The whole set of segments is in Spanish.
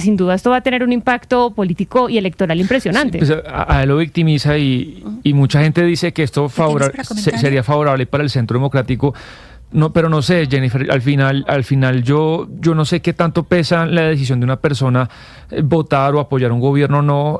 sin duda esto va a tener un impacto político y electoral impresionante. Sí, pues a él lo victimiza y mucha gente dice que esto sería favorable para el Centro Democrático. No, pero no sé, Jennifer, al final yo no sé qué tanto pesa la decisión de una persona votar o apoyar un gobierno o no.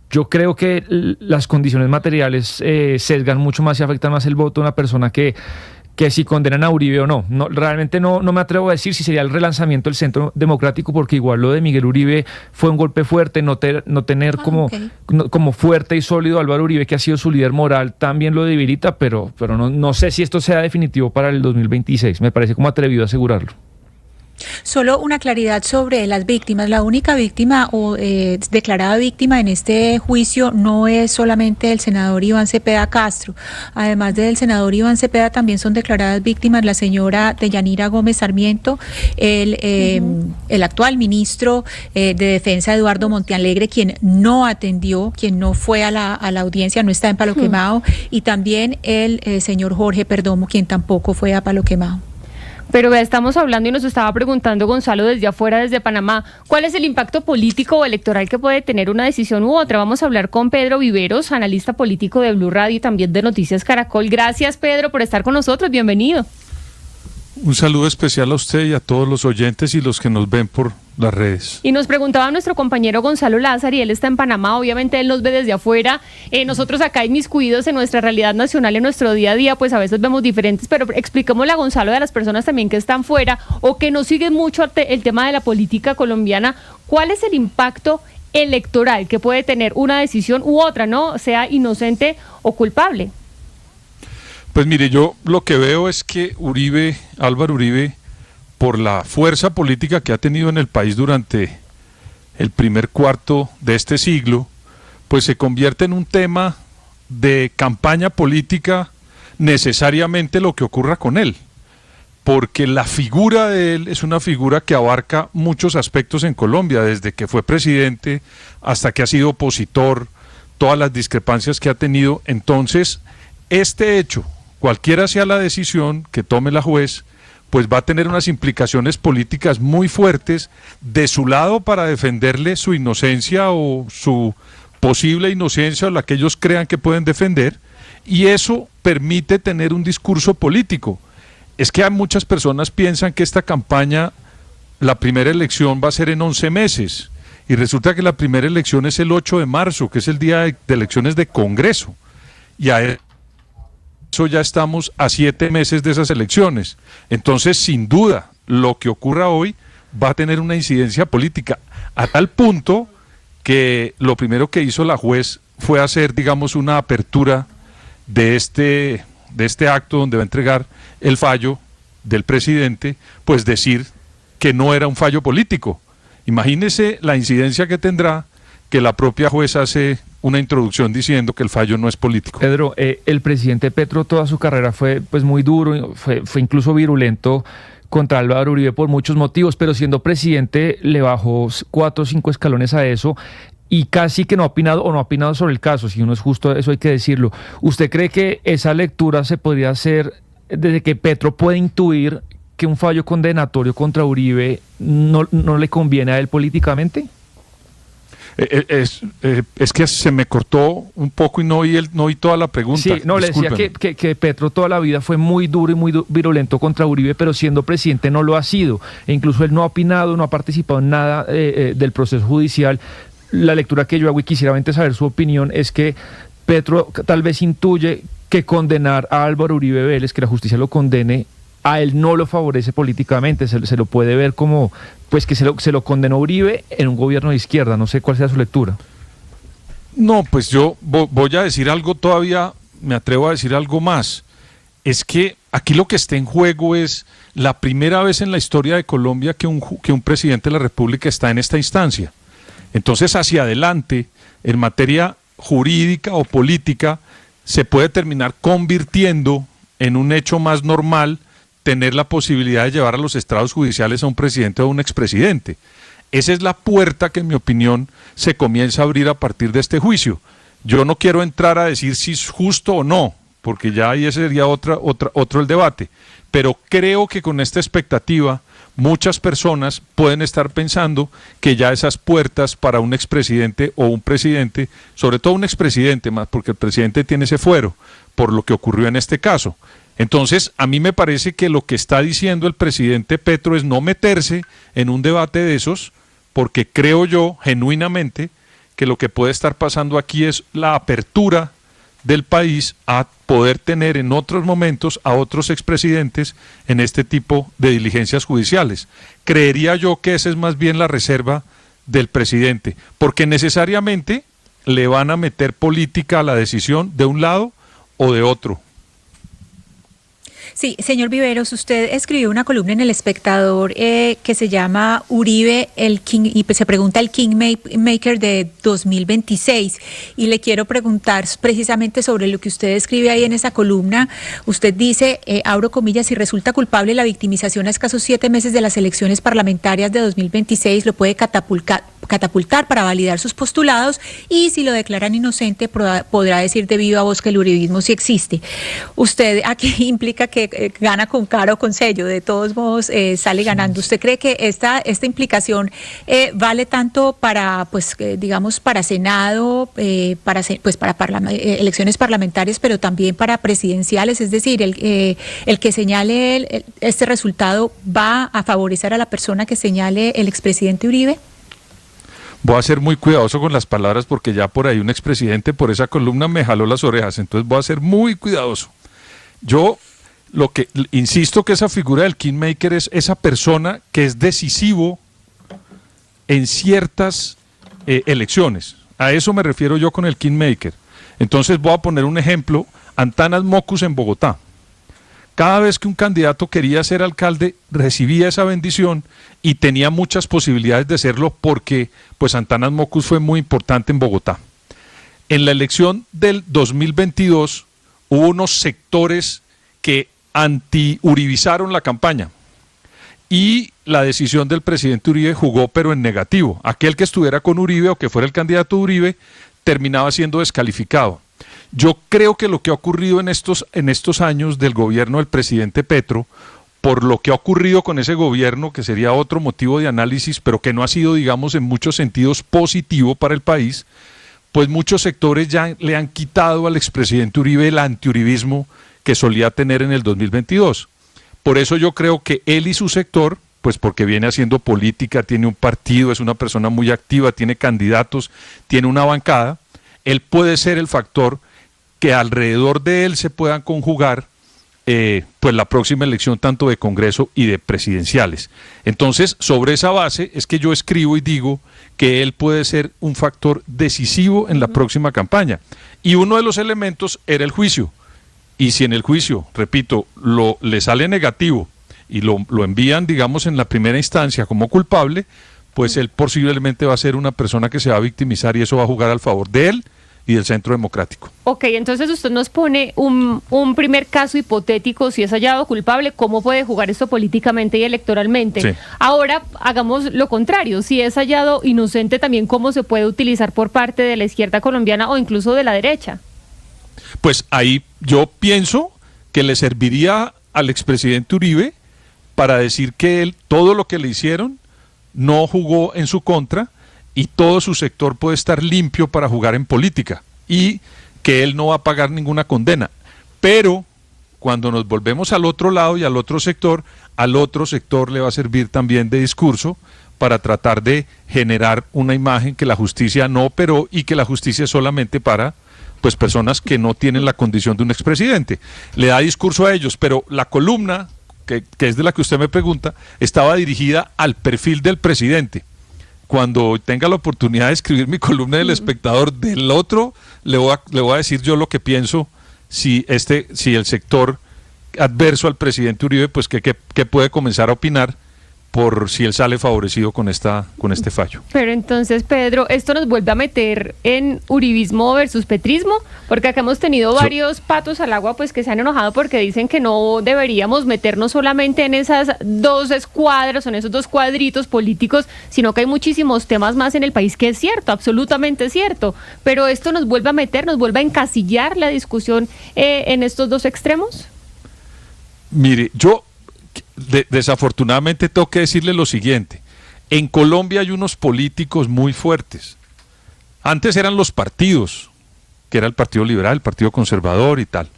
Yo creo que las condiciones materiales sesgan mucho más y afectan más el voto de una persona que si condenan a Uribe o no. Realmente no me atrevo a decir si sería el relanzamiento del Centro Democrático, porque igual lo de Miguel Uribe fue un golpe fuerte, no tener como fuerte y sólido a Álvaro Uribe, que ha sido su líder moral, también lo debilita, pero no sé si esto sea definitivo para el 2026. Me parece como atrevido asegurarlo. Solo una claridad sobre las víctimas. La única víctima declarada víctima en este juicio no es solamente el senador Iván Cepeda Castro. Además del senador Iván Cepeda, también son declaradas víctimas la señora Deyanira Gómez Sarmiento, el actual ministro de Defensa Eduardo Montealegre, quien no atendió, quien no fue a la audiencia, no está en Palo Quemado, y también el señor Jorge Perdomo, quien tampoco fue a Palo Quemado. Pero estamos hablando y nos estaba preguntando Gonzalo desde afuera, desde Panamá, ¿cuál es el impacto político o electoral que puede tener una decisión u otra? Vamos a hablar con Pedro Viveros, analista político de Blue Radio y también de Noticias Caracol. Gracias, Pedro, por estar con nosotros. Bienvenido. Un saludo especial a usted y a todos los oyentes y los que nos ven por las redes. Y nos preguntaba nuestro compañero Gonzalo Lázaro, y él está en Panamá, obviamente él nos ve desde afuera, nosotros acá inmiscuidos en nuestra realidad nacional, en nuestro día a día, pues a veces vemos diferentes, pero expliquémosle a Gonzalo, de las personas también que están fuera o que no siguen mucho el tema de la política colombiana, ¿cuál es el impacto electoral que puede tener una decisión u otra, no sea inocente o culpable? Pues mire, yo lo que veo es que Álvaro Uribe, por la fuerza política que ha tenido en el país durante el primer cuarto de este siglo, pues se convierte en un tema de campaña política necesariamente lo que ocurra con él, porque la figura de él es una figura que abarca muchos aspectos en Colombia, desde que fue presidente hasta que ha sido opositor, todas las discrepancias que ha tenido. Entonces, este hecho, cualquiera sea la decisión que tome la juez, pues va a tener unas implicaciones políticas muy fuertes de su lado para defenderle su inocencia o su posible inocencia o la que ellos crean que pueden defender, y eso permite tener un discurso político. Es que muchas personas piensan que esta campaña, la primera elección va a ser en 11 meses, y resulta que la primera elección es el 8 de marzo, que es el día de elecciones de Congreso, y a eso ya estamos a 7 meses de esas elecciones. Entonces, sin duda, lo que ocurra hoy va a tener una incidencia política, a tal punto que lo primero que hizo la juez fue hacer, digamos, una apertura de este acto donde va a entregar el fallo del presidente, pues decir que no era un fallo político. Imagínese la incidencia que tendrá que la propia juez hace una introducción diciendo que el fallo no es político. Pedro, el presidente Petro toda su carrera fue pues muy duro, fue incluso virulento contra Álvaro Uribe por muchos motivos, pero siendo presidente le bajó 4 o 5 escalones a eso y casi que no ha opinado sobre el caso. Si uno es justo, eso hay que decirlo. ¿Usted cree que esa lectura se podría hacer desde que Petro puede intuir que un fallo condenatorio contra Uribe no le conviene a él políticamente? Es que se me cortó un poco y no oí toda la pregunta. Sí, no, le decía que Petro toda la vida fue muy duro y muy virulento contra Uribe, pero siendo presidente no lo ha sido. E incluso él no ha opinado, no ha participado en nada del proceso judicial. La lectura que yo hago y quisiera saber su opinión es que Petro tal vez intuye que condenar a Álvaro Uribe Vélez, que la justicia lo condene, a él no lo favorece políticamente, se lo puede ver como pues que se lo condenó Uribe en un gobierno de izquierda. No sé cuál sea su lectura. No, pues yo voy a decir algo todavía, me atrevo a decir algo más. Es que aquí lo que está en juego es la primera vez en la historia de Colombia que un presidente de la República está en esta instancia. Entonces, hacia adelante, en materia jurídica o política, se puede terminar convirtiendo en un hecho más normal tener la posibilidad de llevar a los estrados judiciales a un presidente o a un expresidente. Esa es la puerta que, en mi opinión, se comienza a abrir a partir de este juicio. Yo no quiero entrar a decir si es justo o no, porque ya ahí sería otro el debate, pero creo que con esta expectativa muchas personas pueden estar pensando que ya esas puertas para un expresidente o un presidente, sobre todo un expresidente más, porque el presidente tiene ese fuero, por lo que ocurrió en este caso. Entonces, a mí me parece que lo que está diciendo el presidente Petro es no meterse en un debate de esos, porque creo yo genuinamente que lo que puede estar pasando aquí es la apertura del país a poder tener en otros momentos a otros expresidentes en este tipo de diligencias judiciales. Creería yo que esa es más bien la reserva del presidente, porque necesariamente le van a meter política a la decisión de un lado o de otro. Sí, señor Viveros, usted escribió una columna en El Espectador que se llama Uribe, el King, y se pregunta el Kingmaker de 2026. Y le quiero preguntar precisamente sobre lo que usted escribe ahí en esa columna. Usted dice, abro comillas, si resulta culpable la victimización a escasos 7 meses de las elecciones parlamentarias de 2026, lo puede catapultar para validar sus postulados, y si lo declaran inocente podrá decir de viva voz que el uribismo sí existe. Usted aquí implica que gana con cara o con sello, de todos modos sale ganando. ¿Usted cree que esta implicación vale tanto para, pues digamos, para Senado, para elecciones parlamentarias, pero también para presidenciales? Es decir, el que señale este resultado va a favorecer a la persona que señale el expresidente Uribe. Voy a ser muy cuidadoso con las palabras porque ya por ahí un expresidente por esa columna me jaló las orejas, entonces voy a ser muy cuidadoso. Yo lo que insisto que esa figura del Kingmaker es esa persona que es decisivo en ciertas elecciones. A eso me refiero yo con el Kingmaker. Entonces voy a poner un ejemplo, Antanas Mockus en Bogotá. Cada vez que un candidato quería ser alcalde, recibía esa bendición y tenía muchas posibilidades de serlo porque pues Antanas Mockus fue muy importante en Bogotá. En la elección del 2022 hubo unos sectores que anti-uribizaron la campaña y la decisión del presidente Uribe jugó pero en negativo. Aquel que estuviera con Uribe o que fuera el candidato de Uribe terminaba siendo descalificado. Yo creo que lo que ha ocurrido en estos años del gobierno del presidente Petro, por lo que ha ocurrido con ese gobierno, que sería otro motivo de análisis, pero que no ha sido, digamos, en muchos sentidos positivo para el país, pues muchos sectores ya le han quitado al expresidente Uribe el antiuribismo que solía tener en el 2022. Por eso yo creo que él y su sector, pues porque viene haciendo política, tiene un partido, es una persona muy activa, tiene candidatos, tiene una bancada, él puede ser el factor que alrededor de él se puedan conjugar pues la próxima elección tanto de Congreso y de presidenciales. Entonces, sobre esa base es que yo escribo y digo que él puede ser un factor decisivo en la próxima campaña. Y uno de los elementos era el juicio. Y si en el juicio, repito, le sale negativo y lo envían, digamos, en la primera instancia como culpable, pues él posiblemente va a ser una persona que se va a victimizar y eso va a jugar al favor de él y del Centro Democrático. Ok, entonces usted nos pone un primer caso hipotético, si es hallado culpable, ¿cómo puede jugar esto políticamente y electoralmente? Sí. Ahora, hagamos lo contrario, si es hallado inocente también, ¿cómo se puede utilizar por parte de la izquierda colombiana o incluso de la derecha? Pues ahí yo pienso que le serviría al expresidente Uribe para decir que él, todo lo que le hicieron, no jugó en su contra y todo su sector puede estar limpio para jugar en política y que él no va a pagar ninguna condena. Pero cuando nos volvemos al otro lado y al otro sector le va a servir también de discurso para tratar de generar una imagen que la justicia no operó y que la justicia es solamente para pues personas que no tienen la condición de un expresidente. Le da discurso a ellos, pero la columna, que es de la que usted me pregunta, estaba dirigida al perfil del presidente. Cuando tenga la oportunidad de escribir mi columna del Espectador, del otro le voy a decir yo lo que pienso si el sector adverso al presidente Uribe, pues que puede comenzar a opinar por si él sale favorecido con este fallo. Pero entonces, Pedro, ¿esto nos vuelve a meter en uribismo versus petrismo? Porque acá hemos tenido varios patos al agua pues que se han enojado porque dicen que no deberíamos meternos solamente en esas dos escuadras o en esos dos cuadritos políticos, sino que hay muchísimos temas más en el país, que es cierto, absolutamente cierto. Pero esto nos vuelve a meter, nos vuelve a encasillar la discusión en estos dos extremos. Mire, yo desafortunadamente tengo que decirle lo siguiente. En Colombia hay unos políticos muy fuertes. Antes eran los partidos, que era el Partido Liberal, el Partido Conservador y tal.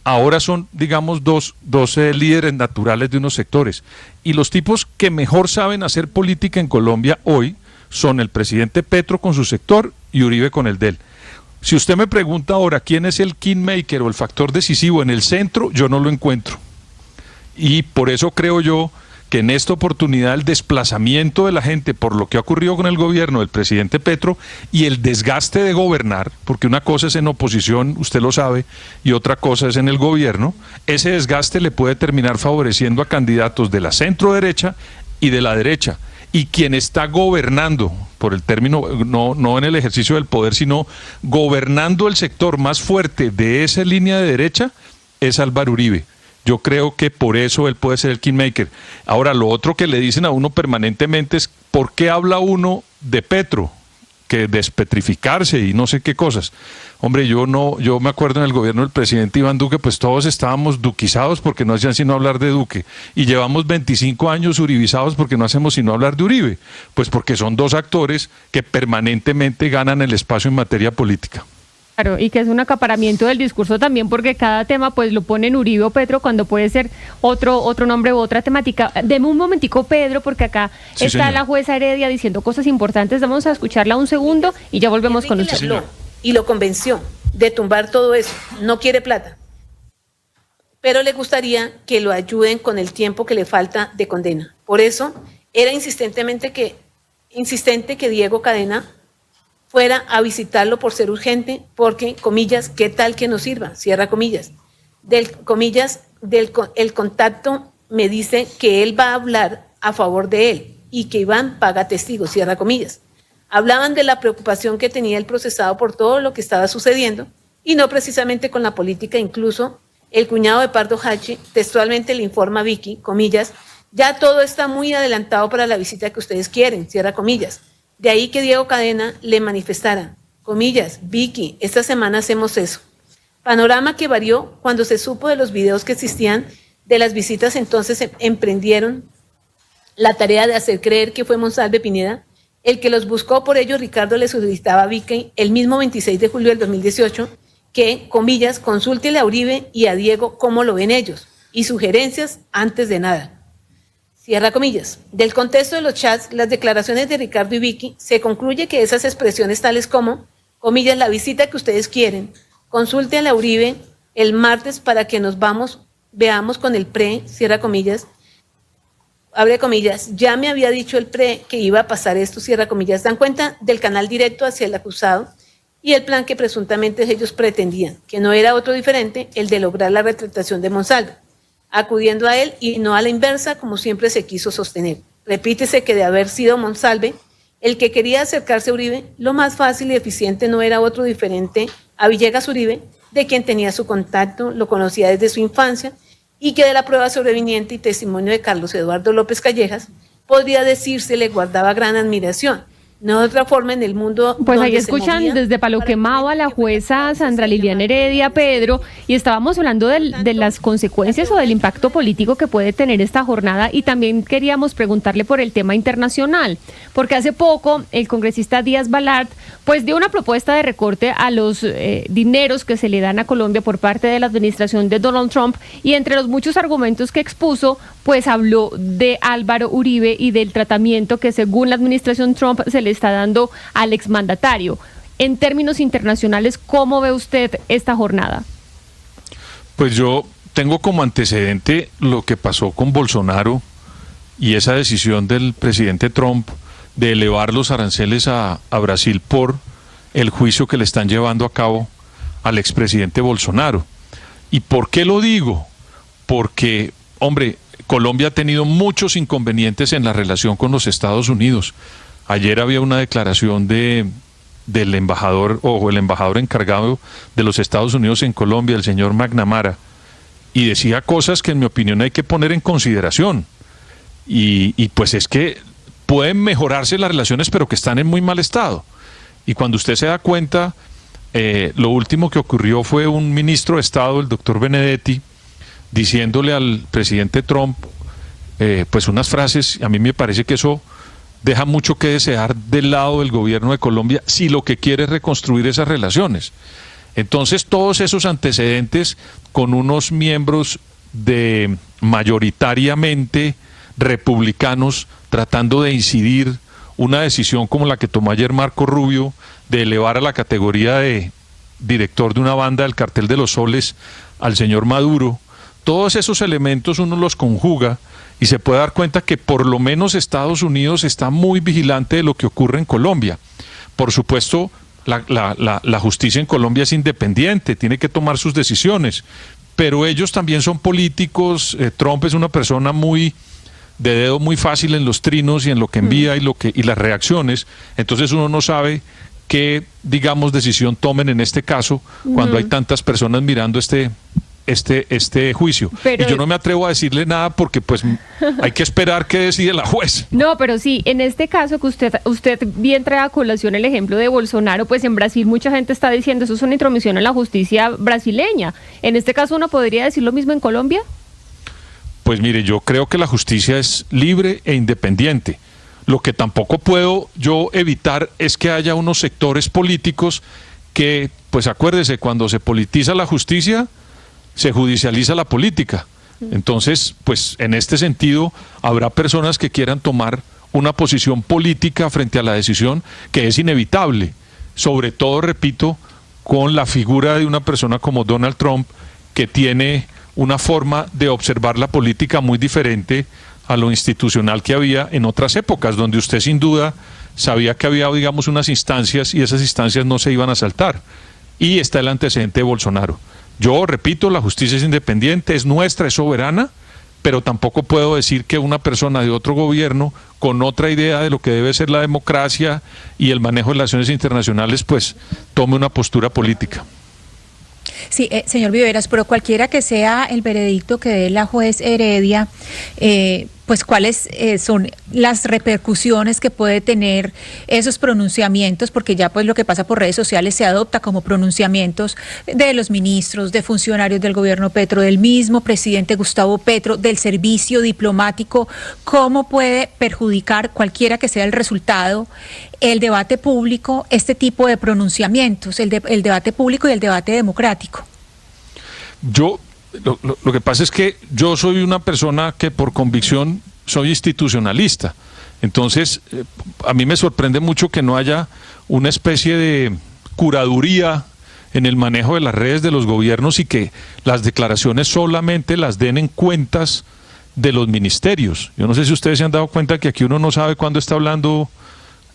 Ahora son, digamos, dos líderes naturales de unos sectores. Y los tipos que mejor saben hacer política en Colombia hoy son el presidente Petro con su sector y Uribe con el de él. Si usted me pregunta ahora quién es el kingmaker o el factor decisivo en el centro, yo no lo encuentro. Y por eso creo yo que en esta oportunidad el desplazamiento de la gente por lo que ha ocurrido con el gobierno del presidente Petro y el desgaste de gobernar, porque una cosa es en oposición, usted lo sabe, y otra cosa es en el gobierno, ese desgaste le puede terminar favoreciendo a candidatos de la centro derecha y de la derecha. Y quien está gobernando, por el término, no en el ejercicio del poder, sino gobernando el sector más fuerte de esa línea de derecha, es Álvaro Uribe. Yo creo que por eso él puede ser el kingmaker. Ahora, lo otro que le dicen a uno permanentemente es ¿por qué habla uno de Petro? Que despetrificarse y no sé qué cosas. Hombre, yo me acuerdo en el gobierno del presidente Iván Duque, pues todos estábamos duquizados porque no hacían sino hablar de Duque. Y llevamos 25 años uribizados porque no hacemos sino hablar de Uribe. Pues porque son dos actores que permanentemente ganan el espacio en materia política. Claro, y que es un acaparamiento del discurso también, porque cada tema pues lo ponen Uribe o Petro cuando puede ser otro nombre u otra temática. Deme un momentico, Pedro, porque acá sí, está señor. la jueza Heredia diciendo cosas importantes. Vamos a escucharla un segundo y ya volvemos con usted. Le habló y lo convenció de tumbar todo eso. No quiere plata, pero le gustaría que lo ayuden con el tiempo que le falta de condena. Por eso era insistente que Diego Cadena fuera a visitarlo por ser urgente, porque, comillas, ¿qué tal que nos sirva? Cierra comillas. El contacto me dice que él va a hablar a favor de él y que Iván paga testigos, cierra comillas. Hablaban de la preocupación que tenía el procesado por todo lo que estaba sucediendo y no precisamente con la política. Incluso el cuñado de Pardo Hache textualmente le informa a Vicky, comillas, ya todo está muy adelantado para la visita que ustedes quieren, cierra comillas. De ahí que Diego Cadena le manifestara, comillas, Vicky, esta semana hacemos eso. Panorama que varió cuando se supo de los videos que existían de las visitas. Entonces emprendieron la tarea de hacer creer que fue Monsalve Pineda el que los buscó. Por ello, Ricardo le solicitaba a Vicky el mismo 26 de julio del 2018 que, comillas, consúltele a Uribe y a Diego cómo lo ven ellos y sugerencias antes de nada. Cierra comillas. Del contexto de los chats, las declaraciones de Ricardo y Vicky, se concluye que esas expresiones tales como, comillas, la visita que ustedes quieren, consulte a la Uribe el martes para que nos veamos con el PRE, cierra comillas, abre comillas, ya me había dicho el PRE que iba a pasar esto, cierra comillas, dan cuenta del canal directo hacia el acusado y el plan que presuntamente ellos pretendían, que no era otro diferente el de lograr la retractación de Monsalve, acudiendo a él y no a la inversa como siempre se quiso sostener. Repítese que de haber sido Monsalve el que quería acercarse a Uribe, lo más fácil y eficiente no era otro diferente a Villegas Uribe, de quien tenía su contacto, lo conocía desde su infancia y que de la prueba sobreviniente y testimonio de Carlos Eduardo López Callejas podría decirse le guardaba gran admiración. No de otra forma en el mundo. Pues ahí escuchan desde Palo Quemado a la jueza Sandra Liliana Heredia, Pedro, y estábamos hablando de las consecuencias o del impacto político que puede tener esta jornada, y también queríamos preguntarle por el tema internacional, porque hace poco el congresista Díaz Balart pues dio una propuesta de recorte a los dineros que se le dan a Colombia por parte de la administración de Donald Trump, y entre los muchos argumentos que expuso, pues habló de Álvaro Uribe y del tratamiento que según la administración Trump se le está dando al exmandatario. En términos internacionales, ¿cómo ve usted esta jornada? Pues yo tengo como antecedente lo que pasó con Bolsonaro y esa decisión del presidente Trump de elevar los aranceles a Brasil por el juicio que le están llevando a cabo al expresidente Bolsonaro. ¿Y por qué lo digo? Porque, hombre, Colombia ha tenido muchos inconvenientes en la relación con los Estados Unidos. Ayer había una declaración del embajador o el embajador encargado de los Estados Unidos en Colombia, el señor McNamara, y decía cosas que en mi opinión hay que poner en consideración. Y pues es que pueden mejorarse las relaciones, pero que están en muy mal estado. Y cuando usted se da cuenta, lo último que ocurrió fue un ministro de Estado, el doctor Benedetti, diciéndole al presidente Trump pues unas frases, a mí me parece que eso deja mucho que desear del lado del gobierno de Colombia si lo que quiere es reconstruir esas relaciones. Entonces todos esos antecedentes con unos miembros de mayoritariamente republicanos tratando de incidir una decisión como la que tomó ayer Marco Rubio de elevar a la categoría de director de una banda del Cartel de los Soles al señor Maduro, todos esos elementos uno los conjuga y se puede dar cuenta que por lo menos Estados Unidos está muy vigilante de lo que ocurre en Colombia. Por supuesto, la justicia en Colombia es independiente, tiene que tomar sus decisiones, pero ellos también son políticos. Trump es una persona de dedo muy fácil en los trinos y en lo que envía y las reacciones. Entonces uno no sabe qué, digamos, decisión tomen en este caso cuando hay tantas personas mirando este juicio. Pero, y yo no me atrevo a decirle nada porque pues hay que esperar que decide la juez. No, pero sí, en este caso que usted bien trae a colación el ejemplo de Bolsonaro, pues en Brasil mucha gente está diciendo eso es una intromisión en la justicia brasileña. En este caso, ¿uno podría decir lo mismo en Colombia? Pues mire, yo creo que la justicia es libre e independiente. Lo que tampoco puedo yo evitar es que haya unos sectores políticos que, pues acuérdese, cuando se politiza la justicia, se judicializa la política. Entonces, pues en este sentido, habrá personas que quieran tomar una posición política frente a la decisión que es inevitable. Sobre todo, repito, con la figura de una persona como Donald Trump, que tiene una forma de observar la política muy diferente a lo institucional que había en otras épocas, donde usted sin duda sabía que había, digamos, unas instancias y esas instancias no se iban a saltar. Y está el antecedente de Bolsonaro. Yo repito, la justicia es independiente, es nuestra, es soberana, pero tampoco puedo decir que una persona de otro gobierno con otra idea de lo que debe ser la democracia y el manejo de relaciones internacionales, pues tome una postura política. Sí, señor Viveras, pero cualquiera que sea el veredicto que dé la juez Heredia, pues cuáles son las repercusiones que puede tener esos pronunciamientos, porque ya pues lo que pasa por redes sociales se adopta como pronunciamientos de los ministros, de funcionarios del gobierno Petro, del mismo presidente Gustavo Petro, del servicio diplomático. ¿Cómo puede perjudicar, cualquiera que sea el resultado, el debate público, este tipo de pronunciamientos, el debate público y el debate democrático? Lo que pasa es que yo soy una persona que por convicción soy institucionalista. Entonces, a mí me sorprende mucho que no haya una especie de curaduría en el manejo de las redes de los gobiernos y que las declaraciones solamente las den en cuentas de los ministerios. Yo no sé si ustedes se han dado cuenta que aquí uno no sabe cuándo está hablando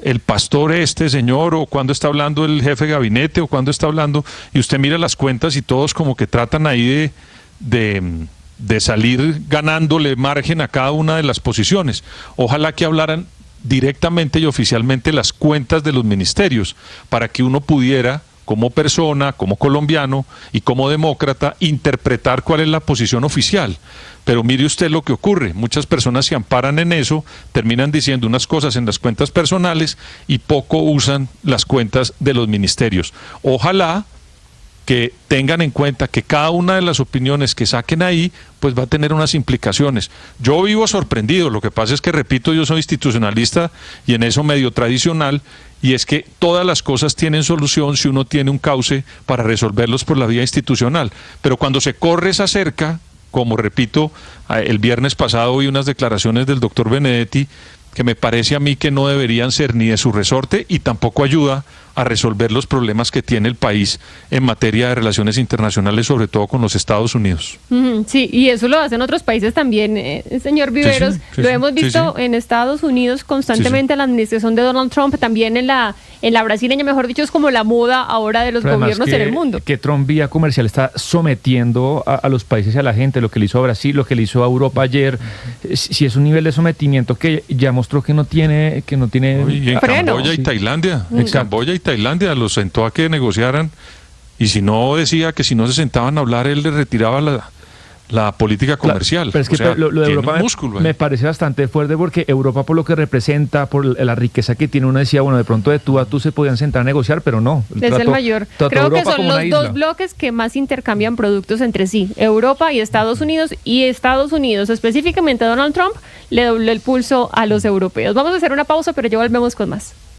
el pastor señor, o cuando está hablando el jefe de gabinete, o cuando está hablando, y usted mira las cuentas y todos como que tratan ahí de salir ganándole margen a cada una de las posiciones. Ojalá que hablaran directamente y oficialmente las cuentas de los ministerios, para que uno pudiera, como persona, como colombiano y como demócrata, interpretar cuál es la posición oficial. Pero mire usted lo que ocurre, muchas personas se amparan en eso, terminan diciendo unas cosas en las cuentas personales y poco usan las cuentas de los ministerios. Ojalá que tengan en cuenta que cada una de las opiniones que saquen ahí, pues va a tener unas implicaciones. Yo vivo sorprendido, lo que pasa es que, repito, yo soy institucionalista y en eso medio tradicional, y es que todas las cosas tienen solución si uno tiene un cauce para resolverlos por la vía institucional. Pero cuando se corre esa cerca, como repito, el viernes pasado vi unas declaraciones del doctor Benedetti que me parece a mí que no deberían ser ni de su resorte y tampoco ayuda a resolver los problemas que tiene el país en materia de relaciones internacionales, sobre todo con los Estados Unidos. Sí, y eso lo hacen otros países también, señor Viveros. Sí, lo hemos visto en Estados Unidos constantemente, en la administración de Donald Trump, también en la brasileña, mejor dicho, es como la moda ahora de los gobiernos en el mundo. Que Trump vía comercial está sometiendo a los países y a la gente, lo que le hizo a Brasil, lo que le hizo a Europa ayer, si es un nivel de sometimiento que ya mostró que no tiene y en freno. Camboya y Tailandia, en Camboya y Tailandia los sentó a que negociaran, y si no decía que si no se sentaban a hablar él le retiraba la política comercial. Pero es que o sea, lo de tiene Europa un músculo ahí. me parece bastante fuerte porque Europa, por lo que representa, por la riqueza que tiene, uno decía, bueno, de pronto de tú a tú se podían sentar a negociar, pero no. Es el mayor. Trató Creo que Europa son como una los isla. dos bloques que más intercambian productos entre sí, Europa y Estados Unidos específicamente Donald Trump, le dobló el pulso a los europeos. Vamos a hacer una pausa, pero ya volvemos con más.